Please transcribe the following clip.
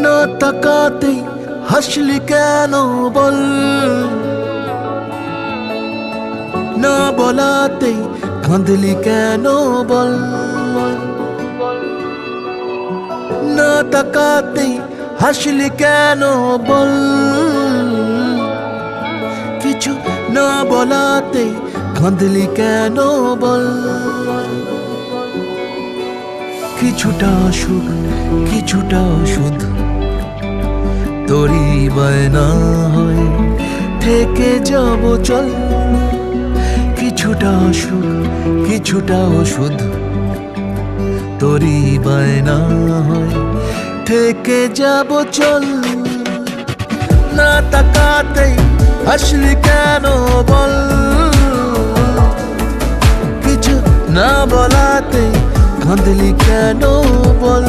না তাকাতেই হাসলি কেন বল, না বলাতেই কাঁদলি কেন বল, না তাকাতেই হাসলি কেন বল, কিছু না বলাতেই কাঁদলি কেন বল। কিছুটা সুখ কিছুটা ওষুধ তোরই বায়না হয় থেকে যাব চল, কিছুটা সুখ কিছুটা ওষুধ তোরই বায়না হয় থেকে যাব চল। না তাকাতেই হাসলি কেন বল, কিছু না বলাতেই কাঁদলি কেন বল।